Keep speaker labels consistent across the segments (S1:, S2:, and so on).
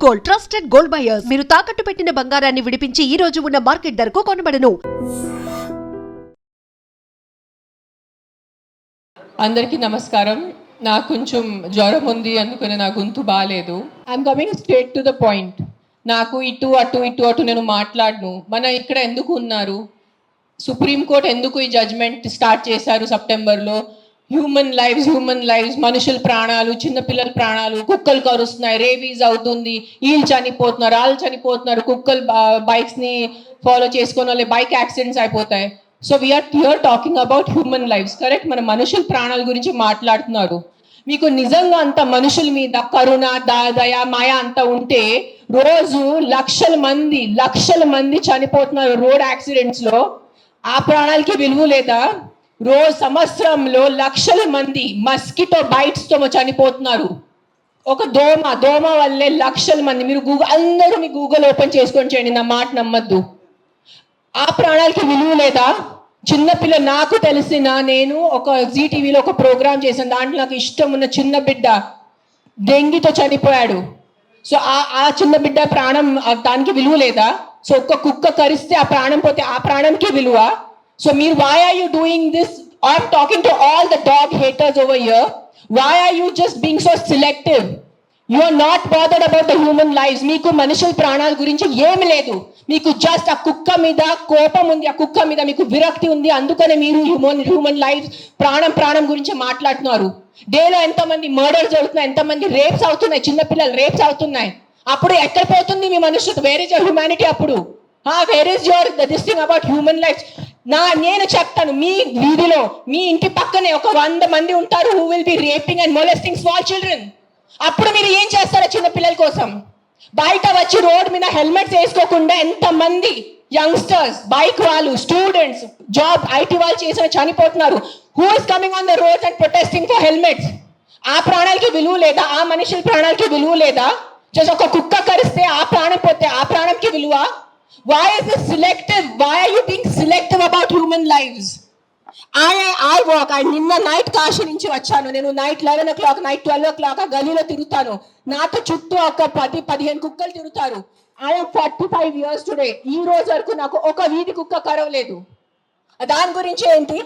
S1: Gold, trusted gold buyers. మీరు తాకట్టు పెట్టిన బంగారాన్ని విడిపించి ఈ రోజు ఉన్న మార్కెట్ ధరకు కొనబడను.
S2: అందరికీ నమస్కారం. నాకు కొంచెం జ్వరం ఉంది, అందుకని నా గొంతు బాగాలేదు. I'm coming straight to the point. నాకు ఇటు అటు నేను మాట్లాడను. మన ఇక్కడ ఎందుకు ఉన్నారు? సుప్రీంకోర్టు ఎందుకు ఈ జడ్జ్మెంట్ స్టార్ట్ చేశారు సెప్టెంబర్లో? హ్యూమన్ లైవ్స్, మనుషుల ప్రాణాలు, చిన్నపిల్లల ప్రాణాలు, కుక్కలు కరుస్తున్నాయి, రేబీస్ అవుతుంది, వీళ్ళు చనిపోతున్నారు, వాళ్ళు చనిపోతున్నారు, కుక్కలు బైక్స్ని ఫాలో చేసుకొని వాళ్ళే బైక్ యాక్సిడెంట్స్ అయిపోతాయి. So we're here talking about human lives, correct? మన మనుషుల ప్రాణాల గురించి మాట్లాడుతున్నారు. మీకు నిజంగా అంత మనుషుల మీద కరుణ, దయ, మాయ అంత ఉంటే రోజు లక్షల మంది చనిపోతున్నారు రోడ్ యాక్సిడెంట్స్లో. ఆ ప్రాణాలకి విలువ లేదా? రోజు సంవత్సరంలో లక్షల మంది మస్కిటో బైట్స్తో చనిపోతున్నారు. ఒక దోమ వల్లే లక్షల మంది. మీరు అందరూ మీ గూగుల్ ఓపెన్ చేసుకొని చేయండి, నా మాట నమ్మద్దు. ఆ ప్రాణాలకి విలువ లేదా? చిన్నపిల్ల, నాకు తెలిసిన, నేను ఒక జీటీవీలో ఒక ప్రోగ్రామ్ చేశాను, దాంట్లో నాకు ఇష్టం ఉన్న చిన్న బిడ్డ డెంగీతో చనిపోయాడు. సో ఆ చిన్న బిడ్డ ప్రాణం, దానికి విలువ లేదా? సో ఒక్క కుక్క కరిస్తే ఆ ప్రాణం పోతే ఆ ప్రాణంకి విలువ? So why are you doing this? I'm talking to all the dog haters over here. Why are you just being so selective? You are not bothered about the human lives. Meeku manushul pranal gurinchi em ledu. Meeku just a kukka mida kopam undi, a kukka mida meeku virakti undi, andukane meeru human lives pranam gurinchi maatladunaru. Day lo enta mandi murders jarugutunnayi, enta mandi rapes avutunnayi, chinna pillalu rapes avutunnayi. Appudu ekkada potundi mee manushulu? Where is your humanity appudu? Where is your this thing about human lives? నేను చెప్తాను, మీ వీధిలో, మీ ఇంటి పక్కనే ఒక 100 మంది ఉంటారు who will be raping and molesting small children. అప్పుడు మీరు ఏం చేస్తారో చిన్న పిల్లల కోసం? బయట వచ్చి రోడ్ మీద హెల్మెట్స్ వేసుకోకుండా ఎంతమంది యంగ్స్టర్స్, బైక్ వాళ్ళు, స్టూడెంట్స్, జాబ్ ఐటీ వాళ్ళు చేసిన చనిపోతున్నారు. Who is coming on the roads and protesting for helmets? ఆ ప్రాణాలకి విలువ లేదా? ఆ మనుషుల ప్రాణాలకి విలువ లేదా? జస్ట్ ఒక కుక్క కరిస్తే ఆ ప్రాణం పోతే ఆ ప్రాణంకి విలువ? Why is this selective? Why are you being selective about human lives? I walk. నిన్న నైట్ కాశీ నుంచి వచ్చాను. నేను నైట్ 11 o'clock, నైట్ 12 o'clock ఆ గలీలో తిరుగుతాను. నాతో చుట్టూ ఒక 10-15 కుక్కలు తిరుగుతారు. I am 45 years today. ఈ రోజు వరకు నాకు ఒక వీధి కుక్క కరవలేదు. దాని గురించి ఏంటి?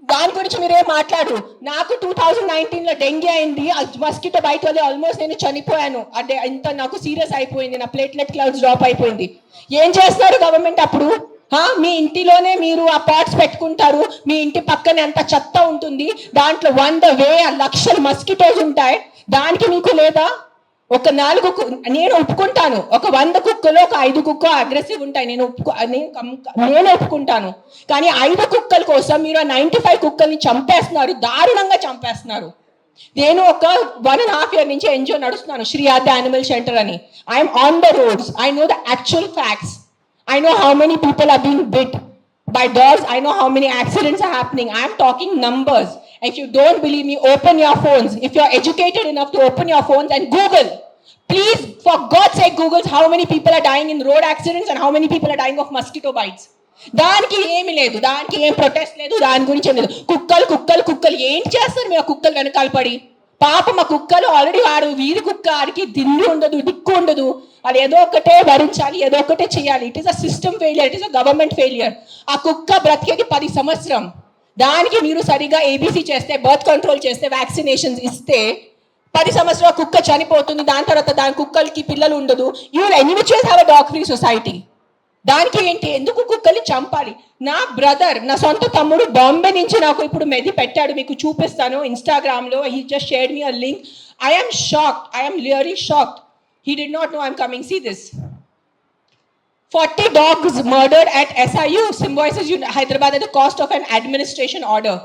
S2: దాని గురించి మీరేం మాట్లాడరు. నాకు 2019లో డెంగీ అయింది, మస్కిటో బైట్ వల్ల ఆల్మోస్ట్ నేను చనిపోయాను. అంటే ఇంత నాకు సీరియస్ అయిపోయింది, నా ప్లేట్లెట్ కౌంట్స్ డ్రాప్ అయిపోయింది. ఏం చేస్తున్నారు గవర్నమెంట్ అప్పుడు? మీ ఇంటిలోనే మీరు ఆ పాట్స్ పెట్టుకుంటారు, మీ ఇంటి పక్కనే అంత చెత్త ఉంటుంది, దాంట్లో 100,000 లక్షల మస్కిటోస్ ఉంటాయి. దానికి మీకు లేదా? ఒక 4 నేను ఒప్పుకుంటాను, ఒక 100 కుక్కలు ఒక 5 కుక్క అగ్రెసివ్ ఉంటాయి, నేను ఒప్పుకుంటాను. కానీ 5 కుక్కల కోసం మీరు 95 కుక్కల్ని చంపేస్తున్నారు, దారుణంగా చంపేస్తున్నారు. నేను ఒక 1.5 year నుంచి ఎన్జిఓ నడుస్తున్నాను, శ్రీ ఆద్య యానిమల్ షెల్టర్ అని. I'm on the roads. I know the actual facts. I know how many people are being bit by dogs. I know how many accidents are happening. I am talking numbers. If you don't believe me, open your phones. If you are educated enough to open your phones and Google. Please, for God's sake, Google how many people are dying in road accidents and how many people are dying of mosquito bites. దానికి ఏమి లేదు, దానికి ఏం protest లేదు, దాని గురించి ఏం లేదు. కుక్కలు ఏం చేస్తారు మీరు? కుక్కలు వెనకాల పడి పాప మా కుక్కలు ఆల్రెడీ వాడు వీధి కుక్క, ఆడికి దిండు ఉండదు, దిక్కు ఉండదు, అది ఏదో ఒకటే భరించాలి, ఏదో ఒకటే చేయాలి. It is a system failure, it is a government failure. ఆ కుక్క బ్రతికేది 10 సంవత్సరం. దానికి మీరు సరిగా ఏబీసీ చేస్తే, బర్త్ కంట్రోల్ చేస్తే, వ్యాక్సినేషన్స్ ఇస్తే 10 సంవత్సరాల కుక్క చనిపోతుంది. దాని తర్వాత దాని కుక్కలకి పిల్లలు ఉండదు. You will anyways have a dog free society. దానికి ఏంటి? ఎందుకు కుక్కల్ని చంపాలి? నా బ్రదర్, నా సొంత తమ్ముడు బాంబే నుంచి నాకు ఇప్పుడు మెది పెట్టాడు, మీకు చూపిస్తాను ఇన్స్టాగ్రామ్లో. He just shared me a link. I am shocked. I am really shocked. He did not know I'm coming. See this. 40 dogs murdered at SIU, Symbiosis Hyderabad at the cost of an administration order.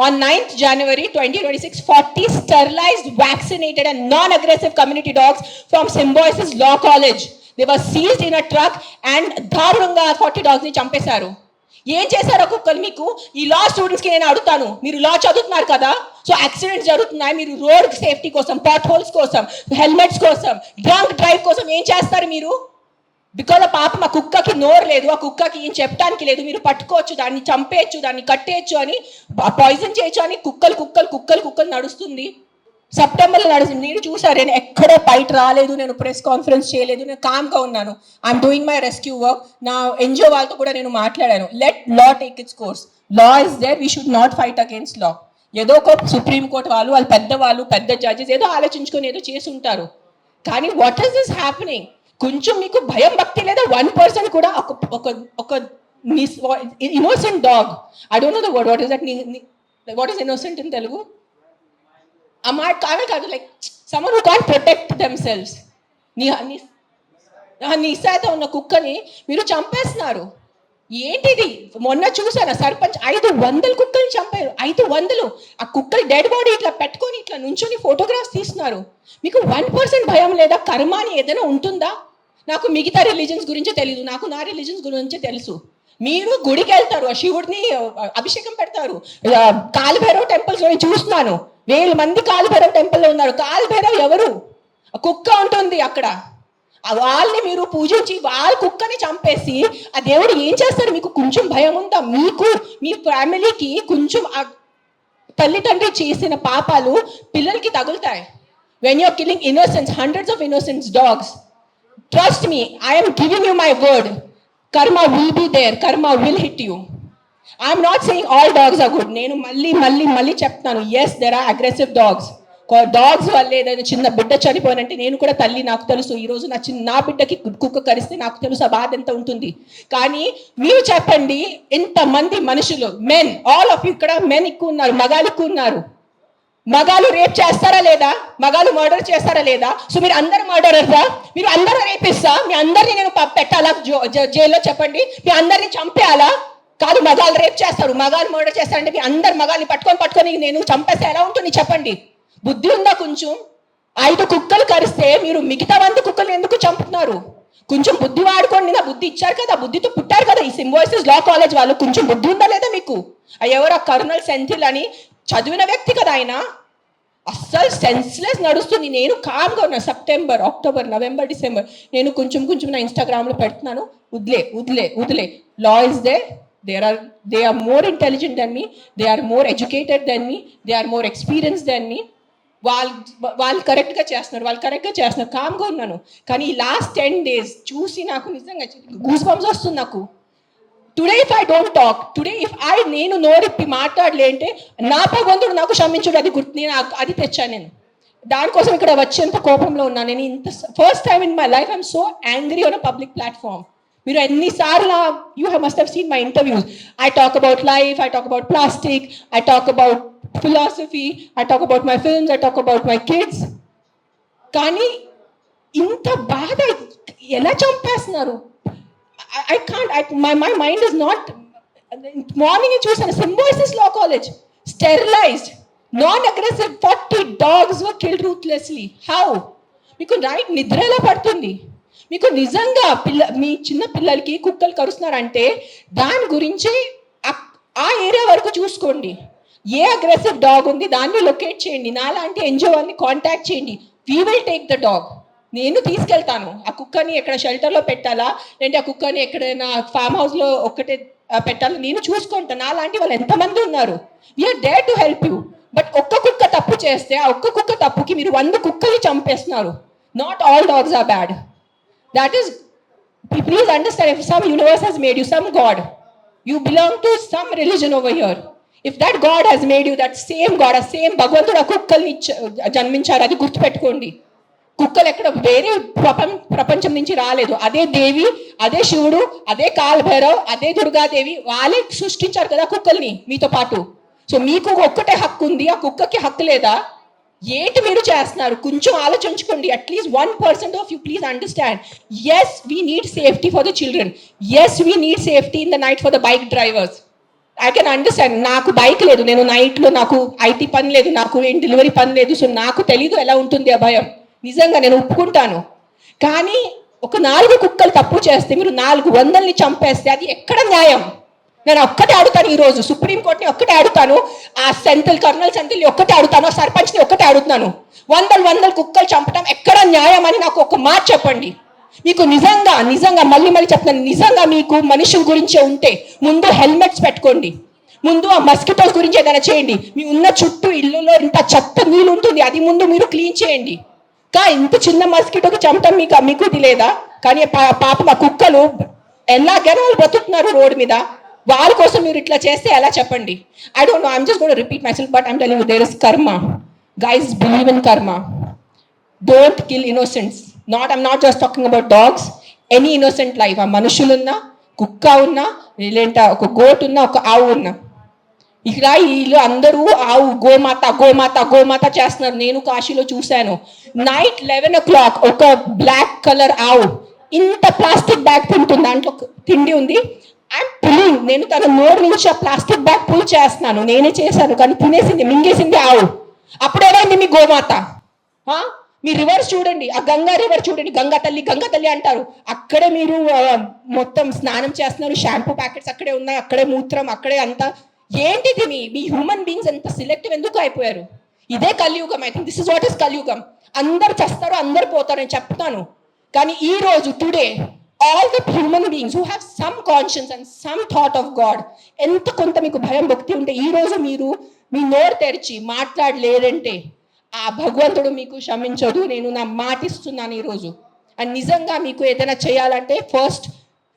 S2: On 9th January 2026, 40 sterilized, vaccinated and non-aggressive community dogs from Symbiosis Law College. They were seized in a truck and దారుణంగా 40 dogs ని చంపేశారు. ఏం చేశారు కుక్కలు మీకు? ఈ లా స్టూడెంట్స్కి నేను అడుగుతాను, మీరు లా చదువుతున్నారు కదా, సో యాక్సిడెంట్స్ జరుగుతున్నాయి, మీరు రోడ్ సేఫ్టీ కోసం, పాట్ హోల్స్ కోసం, హెల్మెట్స్ కోసం, డ్రంక్ డ్రైవ్ కోసం ఏం చేస్తారు మీరు? బికాజ్ ఆ పాప, మా కుక్కకి నోరు లేదు, ఆ కుక్కకి ఏం చెప్పడానికి లేదు, మీరు పట్టుకోవచ్చు, దాన్ని చంపేయచ్చు, దాన్ని కట్టేయచ్చు అని, పాయిజన్ చేయొచ్చు అని కుక్కలు నడుస్తుంది. సెప్టెంబర్లో నడుస్తుంది. మీరు చూసారు, నేను ఎక్కడ బయట రాలేదు, నేను ప్రెస్ కాన్ఫరెన్స్ చేయలేదు, నేను కామ్గా ఉన్నాను. I'm doing my rescue work. నా ఎన్జిఓ వాళ్ళతో కూడా నేను మాట్లాడాను. Let law take its course. Law is there, we should not fight against law. ఏదో ఒక సుప్రీంకోర్టు వాళ్ళు పెద్దవాళ్ళు, పెద్ద జడ్జెస్ ఏదో ఆలోచించుకొని ఏదో చేసి ఉంటారు. కానీ వాట్ ఈస్ దిస్ హ్యాపెనింగ్? కొంచెం మీకు భయం భక్తి లేదా? 1% కూడా ఒక innocent dog, I don't know the word, what is that, what is innocent in Telugu? అమ్మాయి కాదు, like someone who can't protect themselves. నిస్సాయిత ఉన్న కుక్కని మీరు చంపేస్తున్నారు. ఏంటిది? మొన్న చూసాను, సర్పంచ్ 500 కుక్కల్ని చంపారు. 500. ఆ కుక్కలు డెడ్ బాడీ ఇట్లా పెట్టుకొని ఇట్లా నుంచొని ఫోటోగ్రాఫ్స్ తీస్తున్నారు. మీకు 1% భయం లేదా? కర్మ అని ఏదైనా ఉంటుందా? నాకు మిగతా రిలీజన్స్ గురించి తెలీదు, నాకు నా రిలీజన్స్ గురించి తెలుసు. మీరు గుడికి వెళ్తారు, ఆ శివుడిని అభిషేకం పెడతారు. కాలభైరవ్ టెంపుల్స్ చూస్తున్నాను, 1000 మంది కాలభైరవ్ టెంపుల్లో ఉన్నారు. కాలభైరవ్ ఎవరు? కుక్క ఉంటుంది అక్కడ. వాళ్ళని మీరు పూజించి వాళ్ళ కుక్కని చంపేసి ఆ దేవుడు ఏం చేస్తారు? మీకు కొంచెం భయం ఉందా? మీకు మీ ఫ్యామిలీకి కొంచెం తల్లిదండ్రి చేసిన పాపాలు పిల్లలకి తగులుతాయి. When you're killing innocence, hundreds of innocence dogs, trust me, I am giving you my word, karma will be there, karma will hit you. I am not saying all dogs are good. నేను మళ్ళీ చెప్తాను, yes there are aggressive dogs. Dogs వల్ల ఏదైనా చిన్న బిడ్డ చనిపోయినంటే నేను కూడా తల్లి, నాకు తెలుసు. ఈరోజు నా బిడ్డకి కుక్క కరిస్తే నాకు తెలుసు ఆ బాధ ఎంత ఉంటుంది. కానీ మీరు చెప్పండి, ఇంతమంది మనుషులు, మెన్, ఆల్ ఆఫ్ యూ, ఇక్కడ మెన్ ఎక్కువ ఉన్నారు, మగాలు ఎక్కువ ఉన్నారు. మగాలు రేప్ చేస్తారా లేదా? మగాలు మర్డర్ చేస్తారా లేదా? సో మీరు అందరు మర్డరర్సా? మీరు అందరూ రేపిస్తా? మీ అందరినీ నేను పెట్టాలా జైల్లో? చెప్పండి, మీ అందరినీ చంపేయాలా? కాదు, మగాలు రేప్ చేస్తారు, మగాలు మర్డర్ చేస్తారంటే మీ అందరు మగాల్ని పట్టుకొని నేను చంపేస్తే ఎలా ఉంటుంది? చెప్పండి. బుద్ధి ఉందా కొంచెం? 5 కుక్కలు కరిస్తే మీరు మిగతా 100 కుక్కలు ఎందుకు చంపుతున్నారు? కొంచెం బుద్ధి వాడుకోండి. నా బుద్ధి ఇచ్చారు కదా, బుద్ధితో పుట్టారు కదా ఈ సింబాయిసిస్ లా కాలేజ్ వాళ్ళు. కొంచెం బుద్ధి ఉందా లేదా మీకు? ఎవరు ఆ కర్నల్ సెంథిల్ అని చదివిన వ్యక్తి కదా ఆయన. అస్సలు సెన్స్లెస్ నడుస్తుంది. నేను కామ్గా ఉన్నా. సెప్టెంబర్, అక్టోబర్, నవంబర్, డిసెంబర్ నేను కొంచెం నా ఇన్స్టాగ్రామ్లో పెడుతున్నాను. వదిలే. Law is there. They are more intelligent than me, they are more educated than me, they are more experienced than me. వాళ్ళు కరెక్ట్గా చేస్తున్నారు, కామ్గా ఉన్నాను. కానీ ఈ లాస్ట్ 10 days చూసి నాకు నిజంగా గూస్ బంప్స్ వస్తుంది నాకు. Today if I don't talk, నేను నోరిప్పి మాట్లాడలే అంటే నా భగవంతుడు నాకు క్షమించుడు, అది గుర్తు. నేను అది తెచ్చాను. నేను దానికోసం ఇక్కడ వచ్చేంత కోపంలో ఉన్నాను. నేను ఇంత first time in my life I'm so angry on a public platform. మీరు ఎన్నిసార్లు you must have seen my interviews. I talk about life, I talk about plastic, I talk about philosophy, I talk about my films, I talk about my kids. కానీ ఇంత బాధ ఎలా చంపేస్తున్నారు? I can't, my mind is not. Morning చూసాను, Symbiosis law college sterilised, non aggressive 40 dogs were killed ruthlessly. How? మీకు right నిద్ర ఎలా పడుతుంది? మీకు నిజంగా మీ చిన్న పిల్లలకి కుక్కలు కరుస్తున్నారంటే దాని గురించి ఆ ఏరియా వరకు చూసుకోండి. ఏ అగ్రెసివ్ డాగ్ ఉంది దాన్ని లొకేట్ చేయండి. నాలాంటి ఎన్జిఓ వాళ్ళని కాంటాక్ట్ చేయండి. We will take the dog. నేను తీసుకెళ్తాను. ఆ కుక్కని ఎక్కడ షెల్టర్లో పెట్టాలా, లేదంటే ఆ కుక్కని ఎక్కడైనా ఫామ్ హౌస్లో ఒక్కటే పెట్టాలా, నేను చూసుకుంటాను. నాలాంటి వాళ్ళు ఎంతమంది ఉన్నారు. We're there to help you. But ఒక్క కుక్క తప్పు చేస్తే ఆ ఒక్క కుక్క తప్పుకి మీరు 100 కుక్కల్ని చంపేస్తున్నారు. Not all dogs are bad. That is, please understand, if some universe has made you, some God, you belong to some religion over here. If that God has made you, that same God, a same భగవంతుడు ఆ కుక్కల్ని జన్మించారు, అది గుర్తుపెట్టుకోండి. కుక్కలు ఎక్కడ వేరే ప్రపంచం నుంచి రాలేదు. అదే దేవి, అదే శివుడు, అదే కాలభైరవ్, అదే దుర్గాదేవి, వాళ్ళే సృష్టించారు కదా కుక్కల్ని మీతో పాటు. సో మీకు ఒక్కటే హక్కు ఉంది, ఆ కుక్కకి హక్కు లేదా? ఏంటి మీరు చేస్తున్నారు? కొంచెం ఆలోచించుకోండి. At least 1% of you please understand. Yes we need safety for the children. Yes we need safety in the night for the bike drivers. I can understand. నాకు బైక్ లేదు, నేను నైట్లో నాకు ఐటీ పని లేదు, నాకు ఏం డెలివరీ పని లేదు. సో నాకు తెలీదు ఎలా ఉంటుంది ఆ భయం. నిజంగా నేను ఒప్పుకుంటాను. కానీ ఒక 4 కుక్కలు తప్పు చేస్తే మీరు 400ని చంపేస్తే అది ఎక్కడ న్యాయం? నేను ఒక్కటే అడుగుతాను. ఈరోజు సుప్రీంకోర్టుని ఒక్కటే అడుగుతాను, ఆ కర్నల్ సెంథిల్ని ఒక్కటే అడుగుతాను, ఆ సర్పంచ్ని ఒక్కటే అడుగుతాను. 100 కుక్కలు చంపడం ఎక్కడ న్యాయం అని నాకు ఒక మాట చెప్పండి. మీకు నిజంగా మళ్ళీ చెప్తాను, నిజంగా మీకు మనుషుల గురించే ఉంటే ముందు హెల్మెట్స్ పెట్టుకోండి.
S3: ముందు ఆ మస్కిటోస్ గురించి ఏదైనా చేయండి. మీ ఉన్న చుట్టూ ఇల్లులో ఇంత చెత్త నీళ్ళు ఉంటుంది, అది ముందు మీరు క్లీన్ చేయండి. ఇంత చిన్న మస్కిటోకి చెమటం మీకు ఇది లేదా? కానీ పాప మా కుక్కలు ఎలాగైనా వాళ్ళు బ్రతుకుతున్నారు రోడ్డు మీద. వాళ్ళ కోసం మీరు ఇట్లా చేస్తే ఎలా చెప్పండి? I don't know, I'm just going to repeat myself, but I'm telling you, there is karma. Guys, believe in karma. Don't kill innocents. I'm not just talking about dogs, any innocent life. ఆ మనుషులున్నా, కుక్క ఉన్నా, లేదంటే ఒక goat ఉన్నా, ఒక ఆవు ఉన్నా. ఇక్కడ వీళ్ళు అందరూ ఆవు గోమాత గోమాత గోమాత చేస్తున్నారు. నేను కాశీలో చూశాను. నైట్ 11 o'clock ఒక బ్లాక్ కలర్ ఆవు ఇంత ప్లాస్టిక్ బ్యాగ్ తింటుంది, దాంట్లో తిండి ఉంది. ఐఎమ్ పుల్లింగ్, నేను తన నోరు నుంచి ఆ ప్లాస్టిక్ బ్యాగ్ పుల్ చేస్తున్నాను. నేనే చేశాను, కానీ తినేసింది, మింగేసింది ఆవు. అప్పుడేమైంది మీ గోమాత? మీ రివర్స్ చూడండి, ఆ గంగా రివర్ చూడండి, గంగా తల్లి అంటారు. అక్కడే మీరు మొత్తం స్నానం చేస్తున్నారు, షాంపూ ప్యాకెట్స్ అక్కడే ఉన్నాయి, అక్కడే మూత్రం, అక్కడే అంతా. ఏంటిది మీ హ్యూమన్ బీయింగ్స్ ఎంత సెలెక్టివ్ ఎందుకు అయిపోయారు? ఇదే కలియుగం. I think this is what is కలియుగం. అందరు చేస్తారు, అందరు పోతారు, నేను చెప్తాను. కానీ ఈ రోజు today all the human beings who have some conscience and some thought of God, ఎంత కొంత మీకు భయం భక్తి ఉంటే ఈ రోజు మీరు మీ నోరు తెరిచి మాట్లాడలేరంటే ఆ భగవంతుడు మీకు క్షమించదు. నేను నా మాటిస్తున్నాను ఈరోజు. అండ్ నిజంగా మీకు ఏదైనా చేయాలంటే first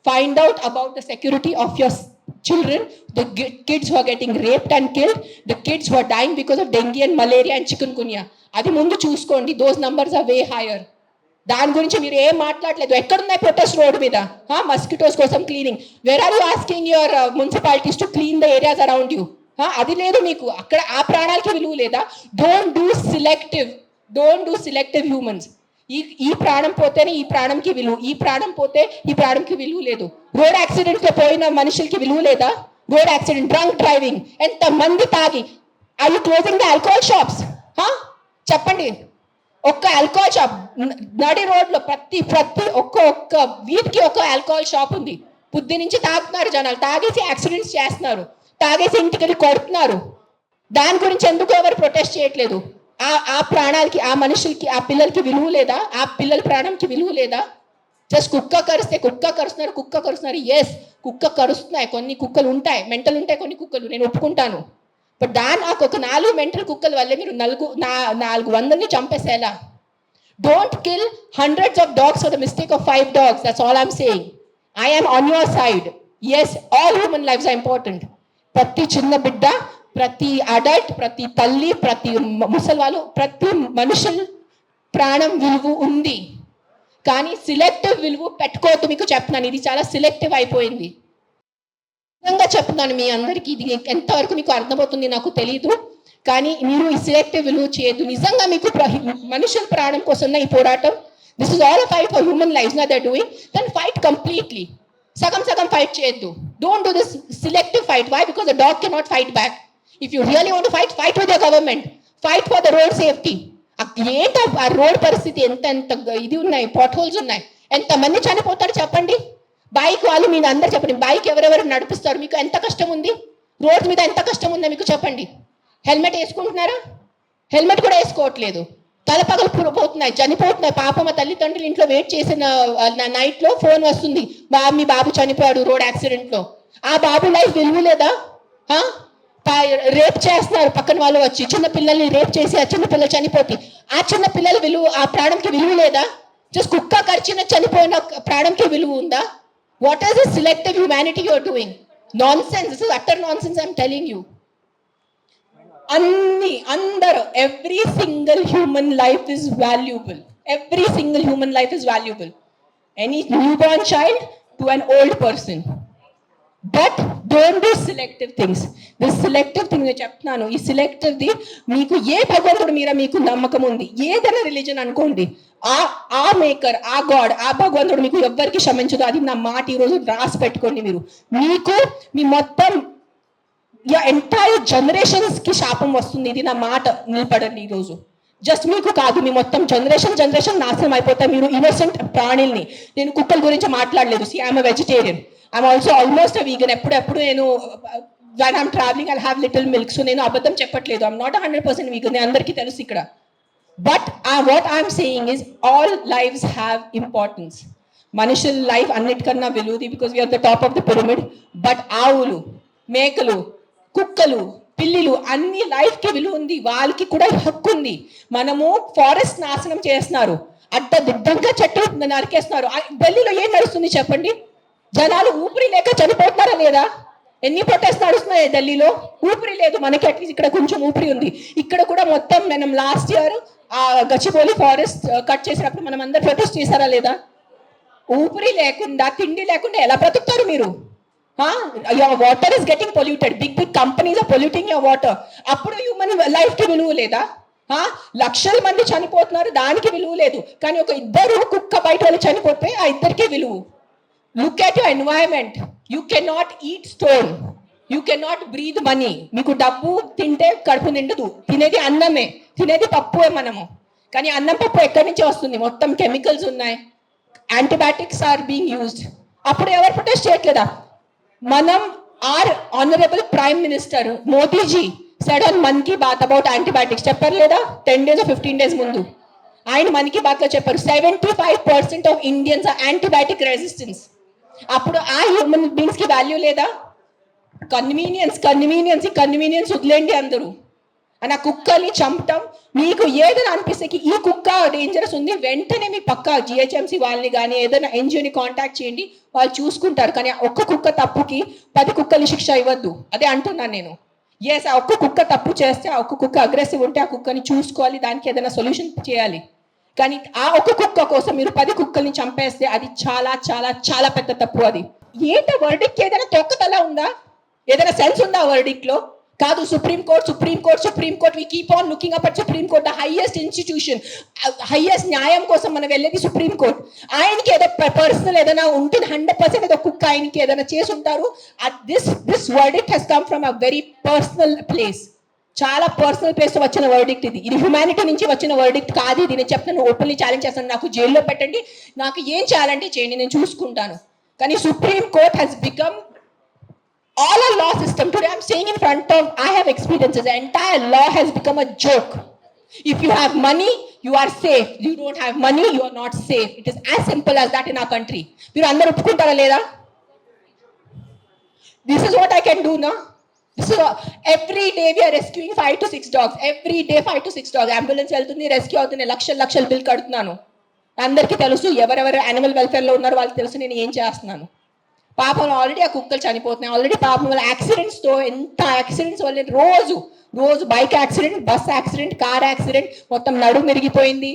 S3: find out about the security of your children, the kids who are getting raped and killed, the kids who are dying because of dengue and malaria and chikungunya. అది ముందు చూసుకోండి. those numbers are way higher. దాని గురించి మీరు ఏం మాట్లాడలేదు. ఎక్కడున్నాయి protest road మీద? మస్కిటోస్ కోసం cleaning. Where are you asking your municipalities to clean the areas around you? అది లేదు మీకు. అక్కడ ఆ ప్రాణాలకి విలువ లేదా? Don't do selective humans. ఈ ప్రాణం పోతేనే ఈ ప్రాణంకి విలువ, ఈ ప్రాణం పోతే ఈ ప్రాణంకి విలువ లేదు. రోడ్ యాక్సిడెంట్ లో పోయిన మనుషులకి విలువ లేదా? రోడ్ యాక్సిడెంట్, డ్రంక్ డ్రైవింగ్, ఎంత మంది తాగి. Are you closing the alcohol shops? చెప్పండి. ఒక్క ఆల్కహాల్ షాప్ నడి రోడ్లో ప్రతి ఒక్క వీధికి ఒక ఆల్కహాల్ షాప్ ఉంది. బుద్ధి నుంచి తాగుతున్నారు జనాలు, తాగేసి యాక్సిడెంట్స్ చేస్తున్నారు, తాగేసి ఇంటికి కొడుతున్నారు. దాని గురించి ఎందుకు ఎవరు ప్రొటెస్ట్ చేయట్లేదు? ఆ ప్రాణాలకి, ఆ మనుషులకి, ఆ పిల్లలకి విలువ లేదా? ఆ పిల్లల ప్రాణంకి విలువ లేదా? జస్ట్ కుక్క కరుస్తున్నారు. ఎస్, కుక్క కరుస్తున్నాయి, కొన్ని కుక్కలు ఉంటాయి, మెంటల్ ఉంటాయి కొన్ని కుక్కలు, నేను ఒప్పుకుంటాను. బట్ నాకు ఒక 4 మెంటల్ కుక్కల వల్లే మీరు 400 చంపేసేలా? Don't kill hundreds of dogs for the mistake of 5 dogs. That's all I'm saying. I am on your side. Yes, all human lives are important. ప్రతి చిన్న బిడ్డ, ప్రతి అడల్ట్, ప్రతి తల్లి, ప్రతి ముసలివాళ్ళు, ప్రతి మనుషుల ప్రాణం విలువ ఉంది. కానీ సిలెక్టివ్ విలువ పెట్టుకోవద్దు. మీకు చెప్తున్నాను, ఇది చాలా సిలెక్టివ్ అయిపోయింది. నిజంగా చెప్తున్నాను మీ అందరికీ, ఇది ఎంతవరకు మీకు అర్థమవుతుంది నాకు తెలీదు. కానీ మీరు ఈ సిలెక్టివ్ విలువ చేయొద్దు. నిజంగా మీకు మనుషుల ప్రాణం కోసం ఈ పోరాటం, this is all a fight for human lives నా that doing, then fight completely. సగం ఫైట్ చేయొద్దు. Don't do this selective fight. Why? Because the dog cannot fight back. If you really want to fight with your government. Fight for the road safety. ఏంట ఆ road పరిస్థితి, ఎంత ఇది ఉన్నాయి, pot holes ఉన్నాయి, ఎంతమంది చనిపోతారు చెప్పండి. బైక్ వాళ్ళు మీరు అందరు చెప్పండి, బైక్ ఎవరెవరు నడిపిస్తారు, మీకు ఎంత కష్టం ఉంది? రోడ్ మీద ఎంత కష్టం ఉందో మీకు చెప్పండి. హెల్మెట్ వేసుకుంటున్నారా? హెల్మెట్ కూడా వేసుకోవట్లేదు. తలపగలు పోతున్నాయి, చనిపోతున్నాయి. పాప మా తల్లిదండ్రులు ఇంట్లో వెయిట్ చేసిన నైట్లో ఫోన్ వస్తుంది, మీ బాబు చనిపోయాడు రోడ్ యాక్సిడెంట్లో. ఆ బాబు లైఫ్ విలువ లేదా? రేప్ చేస్తున్నారు పక్కన వాళ్ళు వచ్చి, చిన్న పిల్లల్ని రేప్ చేసి ఆ చిన్న పిల్లలు చనిపోతే ఆ చిన్న పిల్లల విలువ, ఆ ప్రాణంకి విలువ లేదా? జస్ట్ కుక్క కరిచిన చనిపోయిన ప్రాణంకి విలువ ఉందా? What is this selective humanity you are doing? Nonsense. This is utter nonsense. I'm telling you. అందరూ, every single human life is valuable. Every single human life is valuable. Any newborn child to an old person. But don't do selective things. This selective thing నేను చెప్తున్నాను, ఈ సెలెక్టివ్ది మీకు ఏ భగవంతుడు మీద మీకు నమ్మకం ఉంది, ఏదైనా రిలీజన్ అనుకోండి, ఆ మేకర్, ఆ గాడ్, ఆ భగవంతుడు మీకు ఎవ్వరికి క్షమించదు. అది నా మాట. ఈరోజు రాసి పెట్టుకోండి. మీకు మీ మొత్తం ఎంటైర్ జనరేషన్స్ కి శాపం వస్తుంది. ఇది నా మాట, నిలబడండి ఈరోజు. జస్ట్ మీకు కాదు, మీ మొత్తం జనరేషన్ నాశనం అయిపోతాయి. మీరు ఇన్నోసెంట్ ప్రాణుల్ని. నేను కుక్కల గురించి మాట్లాడలేదు. See I'm vegetarian. I'm also almost a vegan. ఎప్పుడు నేను when I'm traveling I'll have little milk. So నేను అబద్ధం చెప్పట్లేదు. I'm not 100% వీగన్, అందరికీ తెలుసు ఇక్కడ. But what I'm saying is all lives have importance. మనుషుల లైఫ్ అన్నిటికన్నా విలువది, because we are the top of the pyramid. But ఆవులు, మేకలు, కుక్కలు, పిల్లిలు అన్ని లైఫ్కి విలువ ఉంది, వాళ్ళకి కూడా హక్కు ఉంది. మనము ఫారెస్ట్ నాశనం చేస్తున్నారు, అడ్డదిడ్డంగా చెట్టు నరికేస్తున్నారు. ఢిల్లీలో ఏం నడుస్తుంది చెప్పండి? జనాలు ఊపిరి లేక చనిపోతున్నారా లేదా? ఎన్ని ప్రొటెస్ట్ నడుస్తున్నాయి ఢిల్లీలో? ఊపిరి లేదు. మనకి అట్లీస్ట్ ఇక్కడ కొంచెం ఊపిరి ఉంది. ఇక్కడ కూడా మొత్తం మనం లాస్ట్ ఇయర్ ఆ గచ్చిబౌలి ఫారెస్ట్ కట్ చేసినప్పుడు మనం అందరు ప్రొటెస్ట్ చేశారా లేదా? ఊపిరి లేకుండా, తిండి లేకుండా ఎలా బ్రతుకుతారు మీరు? Your water is getting polluted, big big companies are polluting your water. అప్పుడు హ్యూమన్ లైఫ్కి విలువ లేదా? లక్షల మంది చనిపోతున్నారు, దానికి విలువ లేదు. కానీ ఒక ఇద్దరు కుక్క బయట వాళ్ళు చనిపోతే ఆ ఇద్దరికే విలువ. Look at your environment. You can not eat stone, you can not breathe money. మీకు డబ్బు తింటే కడుపు నిండదు, తినేది అన్నమే, తినేది పప్పుే మనము. కానీ అన్నం పప్పు ఎక్కడి నుంచి వస్తుంది? మొత్తం కెమికల్స్ ఉన్నాయి, యాంటీబయాటిక్స్ ఆర్ బీయింగ్ యూజ్డ్. అప్పుడు ఎవరు ప్రొటెస్ట్ చేయట్లేదా? మనం are honourable prime minister Modiji said on Mann Ki Baat about antibiotics, చెప్పారు లేదా? 10 days or 15 days ముందు ఆయన మన్ కీ బాత్ లో చెప్పారు 75% of Indians are antibiotic resistance. అప్పుడు ఆ హ్యూమన్ బీయింగ్స్ కి వాల్యూ లేదా? కన్వీనియన్స్ వదిలేండి అందరూ. అని ఆ కుక్కల్ని చంపటం మీకు ఏదైనా అనిపిస్తే ఈ కుక్క డేంజరస్ ఉంది, వెంటనే మీ పక్క జిహెచ్ఎంసీ వాళ్ళని కానీ ఏదైనా ఎన్జిఓని కాంటాక్ట్ చేయండి, వాళ్ళు చూసుకుంటారు. కానీ ఒక్క కుక్క తప్పుకి 10 కుక్కల్ని శిక్ష ఇవ్వద్దు. అదే అంటున్నాను నేను. ఎస్, ఆ ఒక్క కుక్క తప్పు చేస్తే, ఆ ఒక్క కుక్క అగ్రెసివ్ ఉంటే ఆ కుక్కని చూసుకోవాలి, దానికి ఏదైనా సొల్యూషన్ చేయాలి. కానీ ఆ ఒక్క కుక్క కోసం మీరు 10 కుక్కల్ని చంపేస్తే అది చాలా చాలా చాలా పెద్ద తప్పు. అది ఏంటో వర్డిక్ట్ ఏదైనా తొక్కతలా ఉందా? ఏదైనా సెన్స్ ఉందా వర్డిక్ట్ లో? కాదు. Supreme court we keep on looking up at supreme court, the highest institution, highest న్యాయం కోసం మనం వెళ్ళేది సుప్రీం కోర్ట్. ఆయనకి ఏదో పర్సనల్ ఏదైనా ఉంటుంది, 100% ఏదో కుక్క ఆయనకి ఏదైనా చేసి ఉంటారు. This verdict has come from a very personal place, చాలా పర్సనల్ ప్లేస్ వచ్చిన వర్డిక్ట్ ఇది హ్యుమానిటీ నుంచి వచ్చిన వర్డిక్ట్ కాదు ఇది. నేను చెప్తాను, ఓపెన్లీ ఛాలెంజ్ చేస్తాను, నాకు జైల్లో పెట్టండి, నాకు ఏం చేయాలంటే చేయండి, నేను చూసుకుంటాను. కానీ supreme court has become all our law system today. I'm saying in front of, I have experiences, the entire law has become a joke. If you have money, you are safe. You don't have money, you are not safe. It is as simple as that in our country. మీరు అందరూ ఒప్పుకుంటారా లేదా? This is what I can do now. This is every day we are rescuing 5 to 6 dogs. Every day 5 to 6 dogs. Ambulance వెళ్తుంది, rescue అవుతుంది, లక్షల bill కడుతున్నాను. అందరికీ తెలుసు, ఎవరెవరు యానిమల్ వెల్ఫేర్ లో ఉన్నారో వాళ్ళకి తెలుసు నేను ఏం చేస్తున్నాను. పాపం ఆల్రెడీ ఆ కుక్కలు చనిపోతున్నాయి, ఆల్రెడీ పాపం వల్ల యాక్సిడెంట్స్తో, ఎంత యాక్సిడెంట్స్ వల్ల రోజు bike accident, bus accident, car accident, మొత్తం నడుము మెరిగిపోయింది,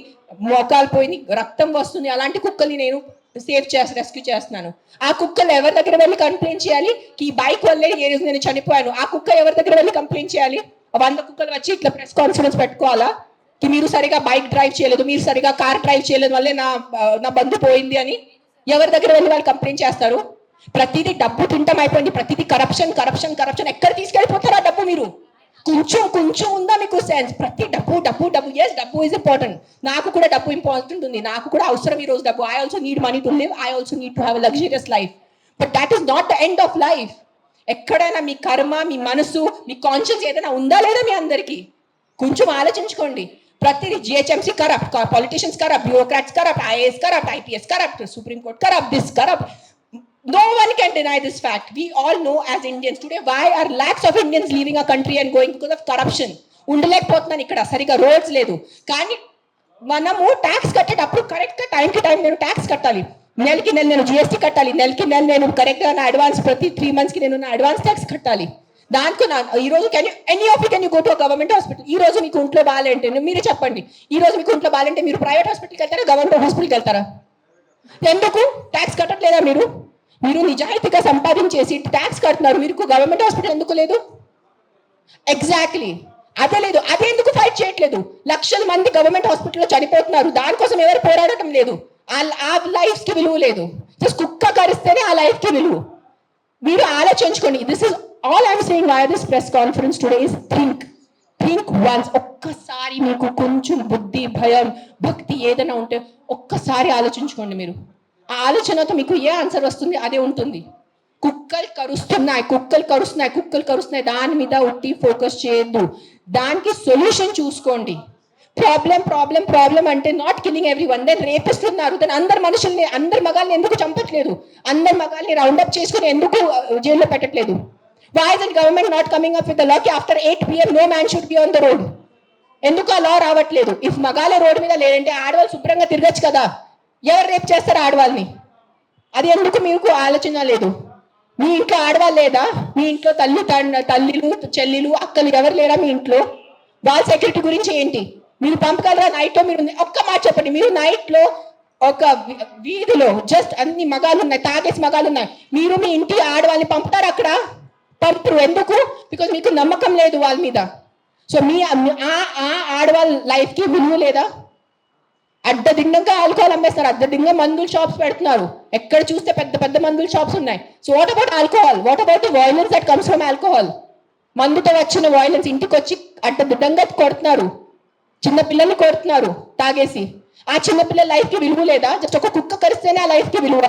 S3: మోకాలు పోయింది, రక్తం వస్తుంది. అలాంటి కుక్కల్ని నేను రెస్క్యూ చేస్తున్నాను. ఆ కుక్కలు ఎవరి దగ్గర వెళ్ళి కంప్లైంట్ చేయాలి? ఈ బైక్ వల్లే ఏ రోజు నేను చనిపోయాను. ఆ కుక్క ఎవరి దగ్గర వెళ్ళి కంప్లైంట్ చేయాలి? 100 కుక్కలు వచ్చి ఇట్లా ప్రెస్ కాన్ఫరెన్స్ పెట్టుకోవాలా? మీరు సరిగా బైక్ డ్రైవ్ చేయలేదు, మీరు సరిగా కార్ డ్రైవ్ చేయలేదు వల్లే నా బంధు పోయింది అని ఎవరి దగ్గర వెళ్ళి వాళ్ళు కంప్లైంట్ చేస్తారు? ప్రతిదీ డబ్బు తింటం అయిపోయింది, ప్రతిదీ కరప్షన్. ఎక్కడ తీసుకెళ్ళిపోతారు ఆ డబ్బు? మీరు కొంచెం ఉందా మీకు సెన్స్? ప్రతి డబ్బు. ఎస్, డబ్బు ఈజ్ ఇంపార్టెంట్. నాకు కూడా డబ్బు ఇంపార్టెంట్ ఉంది, నాకు కూడా అవసరం ఈ రోజు డబ్బు. I also need money to live, I also need to have a luxurious life. But that is not the end of life. ఎక్కడైనా మీ కర్మ, మీ మనసు, మీ కాన్షియన్స్ ఏదైనా ఉందా లేదా మీ అందరికీ? కొంచెం ఆలోచించుకోండి. ప్రతిదీ GHMC corrupt, politicians corrupt, bureaucrats corrupt, IAS corrupt, IPS corrupt, supreme court corrupt, this corrupt. No one can deny this fact. We all know as Indians today why are lakhs of Indians leaving our country and going because of corruption. ఉండలేకపోతున్నాను ఇక్కడ, సరిగా roads లేదు. కానీ మనము tax కట్టేటప్పుడు కరెక్ట్గా టైంకి time నేను tax కట్టాలి. నెలకి నెల నేను జిఎస్టీ కట్టాలి, నెలకి నెల నేను కరెక్ట్గా నా అడ్వాన్స్, ప్రతి 3 monthsకి నేను నా అడ్వాన్స్ ట్యాక్స్ కట్టాలి. దానికి ఈ రోజు can you go to government hospital? ఈ రోజు మీకు ఒంట్లో బాగాలంటే మీరే చెప్పండి, ఈ రోజు మీకు ఒంట్లో బాగాలంటే మీరు ప్రైవేట్ హాస్పిటల్కి వెళ్తారా, గవర్నమెంట్ హాస్పిటల్కి వెళ్తారా? ఎందుకు ట్యాక్స్ కట్టట్లేదా మీరు? మీరు నిజాయితీగా సంపాదించేసి ట్యాక్స్ కడుతున్నారు, మీరు గవర్నమెంట్ హాస్పిటల్ ఎందుకు లేదు? ఎగ్జాక్ట్లీ అదే లేదు. అదే ఎందుకు ఫైట్ చేయట్లేదు? లక్షల మంది గవర్నమెంట్ హాస్పిటల్లో చనిపోతున్నారు, దానికోసం ఎవరు పోరాడటం లేదు. ఆ లైఫ్ కి విలువ లేదు. జస్ట్ కుక్క కరిస్తేనే ఆ లైఫ్ కి విలువ. మీరు ఆలోచించుకోండి. This is all I'm saying why this press conference today is think once. ఒక్కసారి మీకు కొంచెం బుద్ధి, భయం, భక్తి ఏదైనా ఉంటే ఒక్కసారి ఆలోచించుకోండి. మీరు ఆ ఆలోచనతో మీకు ఏ ఆన్సర్ వస్తుంది అదే ఉంటుంది. కుక్కలు కరుస్తున్నాయి, దాని మీద ఉట్టి ఫోకస్ చేయొద్దు, దానికి సొల్యూషన్ చూసుకోండి. ప్రాబ్లం అంటే not killing everyone. Then rapist ఉన్నారు, దెన్ అందరు మగాల్ని ఎందుకు చంపట్లేదు? అందరు మగాల్ని రౌండప్ చేసుకుని ఎందుకు జైల్లో పెట్టట్లేదు? Why is the government not coming up with the law? After 8 p.m. no man should be on the road. ఎందుకు ఆ లా రావట్లేదు? ఇఫ్ మగాళ్ళ రోడ్డు మీద లేదంటే ఆడవాళ్ళు శుభ్రంగా తిరగచ్చు కదా. ఎవరు రేపు చేస్తారు ఆడవాళ్ళని? అది ఎందుకు మీకు ఆలోచన లేదు? మీ ఇంట్లో ఆడవాళ్ళు లేదా? మీ ఇంట్లో తల్లిలు చెల్లిలు అక్కలు ఎవరు లేరా మీ ఇంట్లో? వాళ్ళ సెక్యూరిటీ గురించి ఏంటి? మీరు పంపగలరా నైట్లో? మీరు ఒక్క మాట చెప్పండి, మీరు నైట్లో ఒక వీధిలో జస్ట్ అన్ని మగాళ్ళు ఉన్నాయి, తాగేసి మగాళ్ళు ఉన్నాయి, మీరు మీ ఇంటి ఆడవాళ్ళని పంపుతారు అక్కడ? పంపరు. ఎందుకు? బికాజ్ మీకు నమ్మకం లేదు వాళ్ళ మీద. సో మీ ఆడవాళ్ళ లైఫ్కి విలువ లేదా? అడ్డదిండంగా ఆల్కహాల్ అమ్మేస్తారు, అడ్డదింగా మందుల షాప్స్ పెడుతున్నారు, ఎక్కడ చూస్తే పెద్ద పెద్ద మందుల షాప్స్ ఉన్నాయి. So what about alcohol? What about the violence that comes from alcohol? మందుతో వచ్చిన వైలెన్స్, ఇంటికి వచ్చి అడ్డదిడ్డంగా కొడుతున్నారు, చిన్న పిల్లల్ని కొడుతున్నారు తాగేసి. ఆ చిన్న పిల్లల లైఫ్కి విలువ లేదా? జస్ట్ ఒక కుక్క కరిస్తేనే ఆ లైఫ్కి విలువ?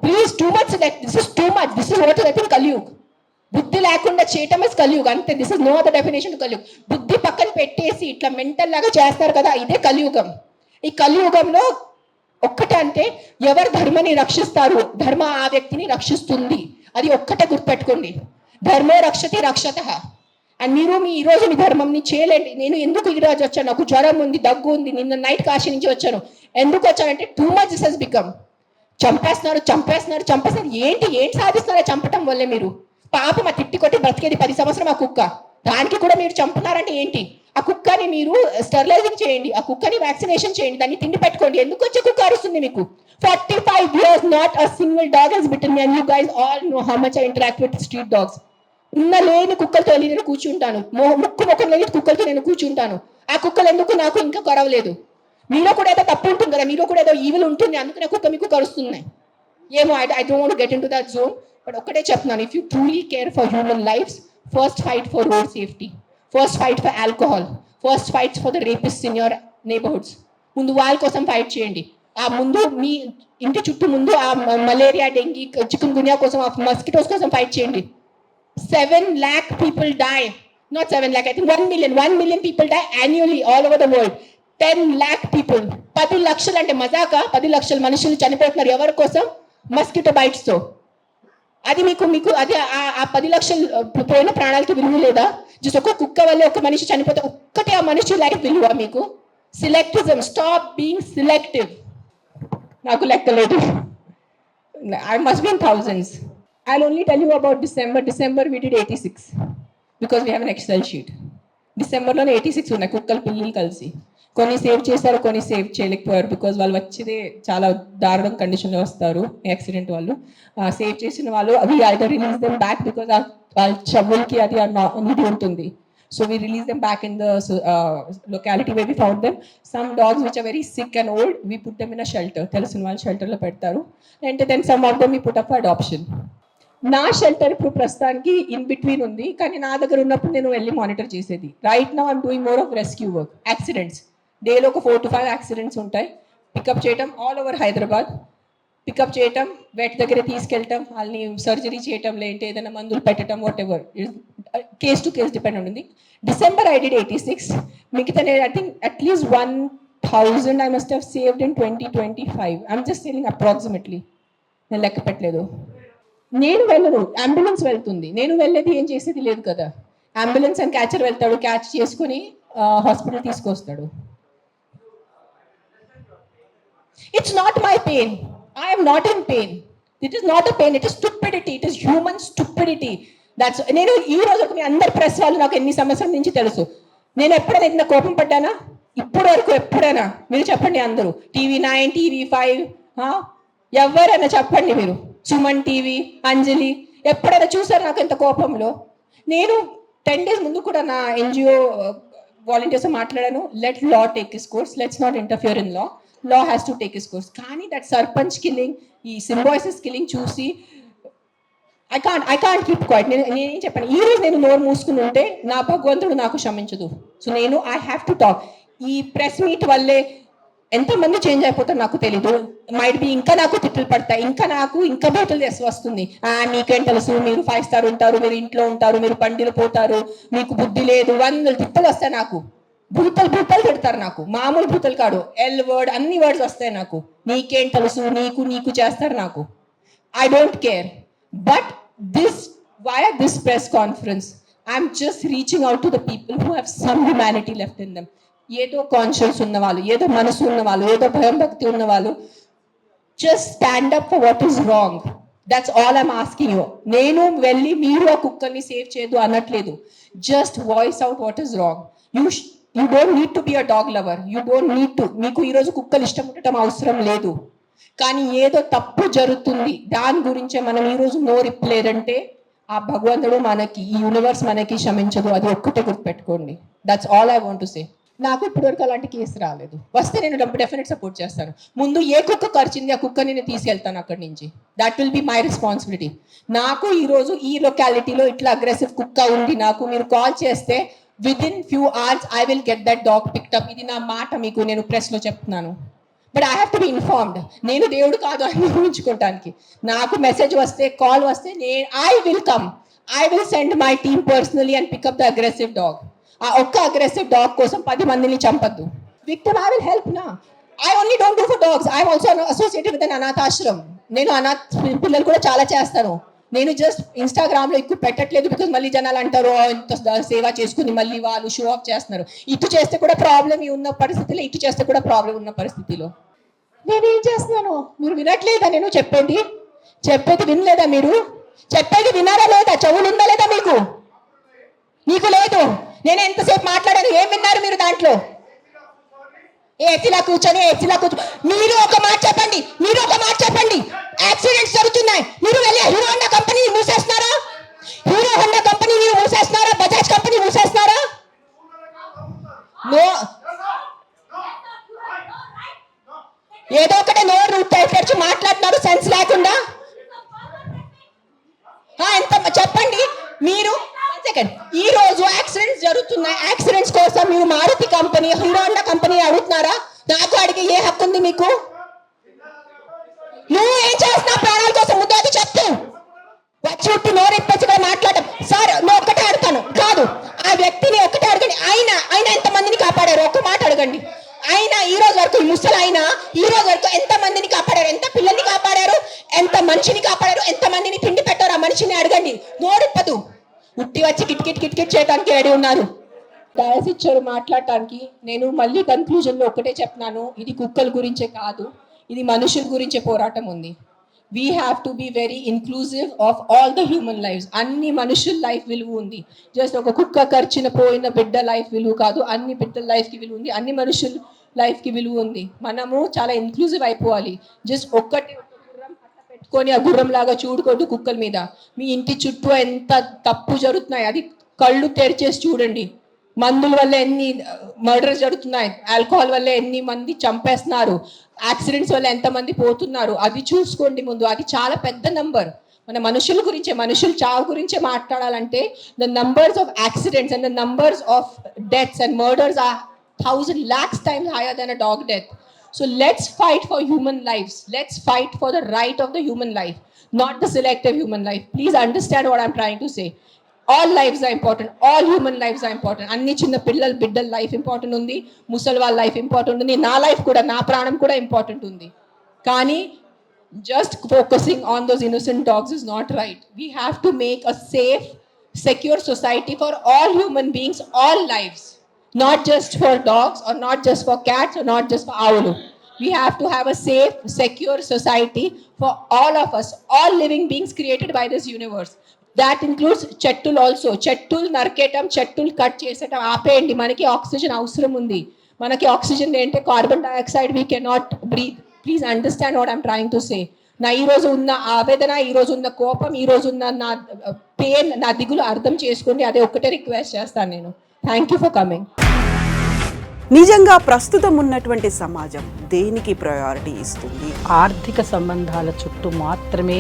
S3: Please, too much, this is too much. This is what I think Kaliyug. బుద్ధి లేకుండా చేయటం ఇస్ కలియుగ్, అంతే. This is no other definition to Kaliyug. బుద్ధి పక్కన పెట్టేసి ఇట్లా మెంటల్ లాగా చేస్తారు కదా, ఇదే కలియుగం. ఈ కలియుగంలో ఒక్కటే అంటే ఎవరు ధర్మని రక్షిస్తారు? ధర్మ ఆ వ్యక్తిని రక్షిస్తుంది. అది ఒక్కటే గుర్తుపెట్టుకోండి. ధర్మో రక్షతి రక్షతః. అండ్ మీరు ఈరోజు మీ ధర్మంని చేయలేండి. నేను ఎందుకు ఈరోజు వచ్చాను? నాకు జ్వరం ఉంది, దగ్గు ఉంది, నిన్న నైట్ కాశీ నుంచి వచ్చాను. ఎందుకు వచ్చానంటే too much this has become. చంపేస్తున్నారు. ఏంటి సాధిస్తున్నారో చంపటం వల్లే? మీరు పాపం, ఆ తిట్టి కొట్టి బ్రతికేది 10 సంవత్సరం ఆ కుక్క, దానికి కూడా మీరు చంపుతున్నారంటే ఏంటి? ఆ కుక్కని మీరు స్టెరిలైజింగ్ చేయండి, ఆ కుక్కని వ్యాక్సినేషన్ చేయండి, దాన్ని తిండి పెట్టుకోండి. ఎందుకు వచ్చే కుక్క అరుస్తుంది మీకు? 45 years not a single dog has bitten me, and you guys all know how much I interact with street dogs. ఉన్న లేని కుక్కలతో నేను కూర్చుంటాను, ముఖం లేని కుక్కలతో నేను కూర్చుంటాను. ఆ కుక్కలు ఎందుకు నాకు ఇంకా కరవలేదు? మీలో కూడా ఏదో తప్పు ఉంటుంది కదా, మీలో కూడా ఏదో ఈవిల్ ఉంటుంది, అందుకనే కుక్క మీకు కరుస్తున్నాయి ఏమో. I don't want to get into that zone. But ఒక్కటే చెప్తున్నాను, if you truly care for human lives, first fight for road safety, first fight for alcohol, first fight for the rapist in your neighbourhoods. ముందు వాళ్ళ కోసం fight చేయండి. ఆ ముందు మీ ఇంటి చుట్టూ ముందు ఆ మలేరియా, డెంగీ, చికెన్ గున్యా కోసం, ఆ మస్కిటోస్ కోసం ఫైట్ చేయండి. 7 lakh people die, not 7 lakh, I think 1 million people die annually all over the world. 10 lakh people, 10 లక్షలు అంటే మజాకా? 10 లక్షల మనుషులు చనిపోతున్నారు ఎవరి కోసం? మస్కిటో బైట్స్ తో. అది మీకు అది ఆ 10 లక్షలు పోయిన ప్రాణాలకి విలువ లేదా? జస్ట్ ఒక కుక్క వల్ల ఒక మనిషి చనిపోతే ఒక్కటే ఆ మనిషి లైఫ్ విలువ మీకు? సిలెక్టిజం, స్టాప్ బీయింగ్ సిలెక్టివ్. నాకు లెక్కలేదు, I must be in thousands. I'll only tell you about December. December we did 86 because we have an Excel sheet. డిసెంబర్లోనే 86 ఉన్నాయి కుక్కలు పిల్లలు కలిసి. కొన్ని సేవ్ చేశారు, కొన్ని సేవ్ చేయలేకపోయారు బికాజ్ వాళ్ళు వచ్చేదే చాలా దారుణం కండిషన్లో వస్తారు యాక్సిడెంట్ వాళ్ళు. సేవ్ చేసిన వాళ్ళు అవి either release them back because వాళ్ళ చెవులకి అది ఇది ఉంటుంది. So we release them back in the locality where we found them. Some dogs which are very sick and old, we put them in a shelter. తెలిసిన వాళ్ళు షెల్టర్లో పెడతారు. And then some of them we put up for adoption. నా shelter ఇప్పుడు ప్రస్తుతానికి in between ఉంది, కానీ నా దగ్గర ఉన్నప్పుడు నేను వెళ్ళి మానిటర్ చేసేది. Right now I'm doing more of rescue work. Accidents డేలో ఒక 4 to 5 యాక్సిడెంట్స్ ఉంటాయి. పికప్ చేయటం ఆల్ ఓవర్ హైదరాబాద్, పికప్ చేయటం, వెట్ దగ్గర తీసుకెళ్ళటం, వాళ్ళని సర్జరీ చేయటం, లేదంటే ఏదైనా మందులు పెట్టడం, whatever, case to case depend ఉంటుంది. December I did 86. మిగతా నేను I think at least 1000 I must have saved in 2025. I'm just telling approximately, నేను లెక్క పెట్టలేదు. నేను వెళ్ళను, అంబులెన్స్ వెళ్తుంది. నేను వెళ్ళేది ఏం చేసేది లేదు కదా. అంబులెన్స్ అండ్ క్యాచర్ వెళ్తాడు, క్యాచ్ చేసుకుని హాస్పిటల్ తీసుకొస్తాడు. It's not my pain. I am not in pain. It is not a pain. It is stupidity. It is human stupidity. That's. నేను ఈ రోజు మీ అందరి ప్రెస్ వాళ్ళు నాకు ఎన్ని సంవత్సరాల నుంచి తెలుసు. నేను ఎప్పుడైనా ఇంత కోపం పడ్డానా? ఇప్పుడు వరకు ఎప్పుడైనా? మీరు చెప్పండి అందరూ. TV9, TV5, ఎవరైనా చెప్పండి మీరు. సుమన్ టీవీ, అంజలి, ఎప్పుడైనా చూసారు నాకు ఎంత కోపంలో? నేను 10 days ముందు కూడా నా NGO వాలంటీర్స్ మాట్లాడాను. Let law take his course, let's not interfere in law. Law has to take his course. కానీ దట్ సర్పంచ్ కిల్లింగ్, ఈ సింబాయిసిస్ కిల్లింగ్ చూసి ఐ కాంట్ కీప్ క్వైట్. నేనేం చెప్పాను, ఈ రోజు నేను నోరు మూసుకుని ఉంటే నా భగవంతుడు నాకు క్షమించదు. సో నేను ఐ హ్యావ్ టు టాక్. ఈ ప్రెస్ మీట్ వల్లే ఎంతమంది చేంజ్ అయిపోతారు నాకు తెలీదు. మైట్ బి ఇంకా నాకు తిట్లు పడతాయి, ఇంకా బూతులు తెసి వస్తుంది. మీకేం తెలుసు, మీరు 5 star ఉంటారు, మీరు ఇంట్లో ఉంటారు, మీరు పండిలు పోతారు, మీకు బుద్ధి లేదు, 100 తిప్పలు వస్తాయి నాకు. భూతలు పెడతారు నాకు, మామూలు భూతలు కాడు, ఎల్ వర్డ్ అన్ని వర్డ్స్ వస్తాయి నాకు. నీకేం తెలుసు, నీకు చేస్తారు నాకు. I don't care. But this via this press conference, I'm just reaching out to the people who have some humanity left in them. ఏదో కాన్షియస్ ఉన్న వాళ్ళు, ఏదో మనసు ఉన్న వాళ్ళు, ఏదో భయం భక్తి ఉన్న వాళ్ళు, just stand up for what is wrong. That's all I'm asking you. నేను వెళ్ళి మీరు ఆ కుక్కల్ని సేవ్ చేయదు అనట్లేదు. Just voice out what is wrong. You don't need to be a dog lover. You don't need to. మీకు ఈరోజు కుక్కలు ఇష్టం ఉండటం అవసరం లేదు. కానీ ఏదో తప్పు జరుగుతుంది, దాని గురించే మనం ఈరోజు నోరిప్పలేదంటే ఆ భగవంతుడు మనకి, ఈ యూనివర్స్ మనకి క్షమించదు. అది ఒక్కటే గుర్తుపెట్టుకోండి. That's all I want to say. నాకు ఇప్పటివరకు అలాంటి కేసు రాలేదు. వస్తే నేను డెఫినెట్ సపోర్ట్ చేస్తాను. ముందు ఏ కుక్క ఖర్చింది ఆ కుక్కని నేను తీసుకెళ్తాను అక్కడి నుంచి. That will be my responsibility. నాకు ఈరోజు ఈ లొకాలిటీలో ఇట్లా అగ్రెసివ్ కుక్క ఉంది, నాకు మీరు కాల్ చేస్తే within few hours I will get that dog picked. ఇది నా మాట మీకు నేను ప్రెస్లో చెప్తున్నాను. But I have to be informed. నేను దేవుడు కాదు అని ఊహించుకోవటానికి. నాకు మెసేజ్ వస్తే, కాల్ వస్తే I will come. I will send my team personally and pickup the aggressive dog. ఆ ఒక్క అగ్రెసివ్ డాగ్ కోసం 10 మందిని చంపద్దు. విక్టిమ్ ఐ విల్ హెల్ప్ నా. I only don't do for dogs. I also associated with an అనాథాశ్రమం. నేను అనాథ పిల్లలు కూడా చాలా చేస్తాను. నేను జస్ట్ ఇన్స్టాగ్రామ్లో ఎక్కువ పెట్టట్లేదు, బికాజ్ మళ్ళీ జనాలు అంటారు ఇంత సేవ చేసుకుని మళ్ళీ వాళ్ళు షో ఆఫ్ చేస్తున్నారు. ఇటు చేస్తే కూడా ప్రాబ్లం ఉన్న పరిస్థితిలో, ఇటు చేస్తే కూడా ప్రాబ్లం ఉన్న పరిస్థితిలో నేనేం చేస్తున్నాను? మీరు వినట్లేదా? నేను చెప్పేది వినలేదా? మీరు చెప్పేది వినారా లేదా? చెవులు ఉందా లేదా మీకు? నీకు లేదు. నేను ఎంతసేపు మాట్లాడాను, ఏం విన్నారు మీరు దాంట్లో? ఏసీలా కూర్చొని మీరు ఒక మాట చెప్పండి. యాక్సిడెంట్స్ జరుగుతున్నాయి, మీరు వెళ్ళి హీరో హోండా కంపెనీ మూసేస్తున్నారా? బజాజ్ కంపెనీ మూసేస్తున్నారా? నో, ఏదో ఒకటే నోరు తెరిచి మాట్లాడుతున్నారు సెన్స్ లేకుండా. ఎంత చెప్పండి మీరు. ఈ రోజు యాక్సిడెంట్స్ జరుగుతున్నాయి, యాక్సిడెంట్స్ కోసం మీరు Maruti company, Hero Honda company అడుగుతున్నారా? నాకు అడిగే ఏ హక్కు ఉంది మీకు? నువ్వు ఏం చేస్తున్నావు ప్రాణాల కోసం? ముద్దాది చెప్తూ వచ్చి ఉట్టి నోరెప్పచ్చి మాట్లాడటం. సార్ నువ్వు ఒక్కటే అడుగుతాను కాదు, ఆ వ్యక్తిని ఒక్కటే అడగండి. ఆయన ఎంతమందిని కాపాడారు? ఒక్క మాట అడగండి. ఆయన ఈ రోజు వరకు, ముసలి ఆయన ఈ రోజు వరకు ఎంత మందిని కాపాడారు? ఎంత పిల్లల్ని కాపాడారు? ఎంత మనిషిని కాపాడారు? ఎంత మందిని తిండి పెట్టారు? ఆ మనిషిని అడగండి. నోడిప్పదు. ఉట్టి వచ్చి కిట్ చేయడానికి రెడీ ఉన్నారు. డయాస్ ఇచ్చారు మాట్లాడటానికి. నేను మళ్ళీ కన్క్లూజన్లో ఒక్కటే చెప్తున్నాను, ఇది కుక్కల గురించే కాదు, ఇది మనుషుల గురించే పోరాటం ఉంది. We have to be very inclusive of all the human lives. అన్ని మనుషుల లైఫ్ విలువ ఉంది. జస్ట్ ఒక కుక్క ఖర్చిన పోయిన బిడ్డ లైఫ్ విలువ కాదు, అన్ని బిడ్డల లైఫ్కి విలువ ఉంది, అన్ని మనుషుల లైఫ్కి విలువ ఉంది. మనము చాలా ఇన్క్లూజివ్ అయిపోవాలి. జస్ట్ ఒక్కటి గుర్రం అట్లా పెట్టుకొని ఆ గుర్రం లాగా చూడుకోవద్దు కుక్కల మీద. మీ ఇంటి చుట్టూ ఎంత తప్పు జరుగుతున్నాయి అది కళ్ళు తెరిచేసి చూడండి. మందుల వల్ల ఎన్ని మర్డర్స్ జరుగుతున్నాయి, ఆల్కహాల్ వల్ల ఎన్ని మంది చంపేస్తున్నారు, యాక్సిడెంట్స్ వల్ల ఎంతమంది పోతున్నారు, అది చూసుకోండి ముందు. అది చాలా పెద్ద నంబర్. మన మనుషుల గురించే, మనుషుల చావు గురించే మాట్లాడాలంటే the numbers of accidents and the numbers of deaths and murders are 1,000 lakhs times higher than a dog death. So let's fight for human lives. Let's fight for the right of the human life, not the selective human life. Please understand what I'm trying to say. All lives are important. All human lives are important. అన్ని చిన్న పిల్లలు బిడ్డల life important ఉంది, ముసలి వాళ్ళ life important ఉంది, నా life కూడా, నా ప్రాణం కూడా ఇంపార్టెంట్ ఉంది. కానీ just focusing on those innocent dogs is not right. We have to make a safe, secure society for all human beings, all lives. Not just for dogs, or not just for cats, or not just for owls. We have to have a safe, secure society for all of us, all living beings created by this universe. That includes చెట్టులు also. చెట్టులు నరికేయటం, చెట్టులు cut చేసేటం ఆపేయండి. మనకి oxygen అవసరం ఉంది. మనకి oxygen ఏంటంటే carbon dioxide we cannot breathe. Please understand what I'm trying to say. నా ఈరోజు ఉన్న ఆవేదన, ఈరోజు ఉన్న కోపం, ఈరోజు ఉన్న నా పెయిన్, నా దిగులు అర్థం చేసుకోండి. అదే ఒక్కటే రిక్వెస్ట్ చేస్తాను నేను. Thank you for coming.
S4: నిజంగా ప్రస్తుతం ఉన్నటువంటి సమాజం దేనికి ప్రయారిటీ ఇస్తుంది?
S5: ఆర్థిక సంబంధాల చుట్టూ మాత్రమే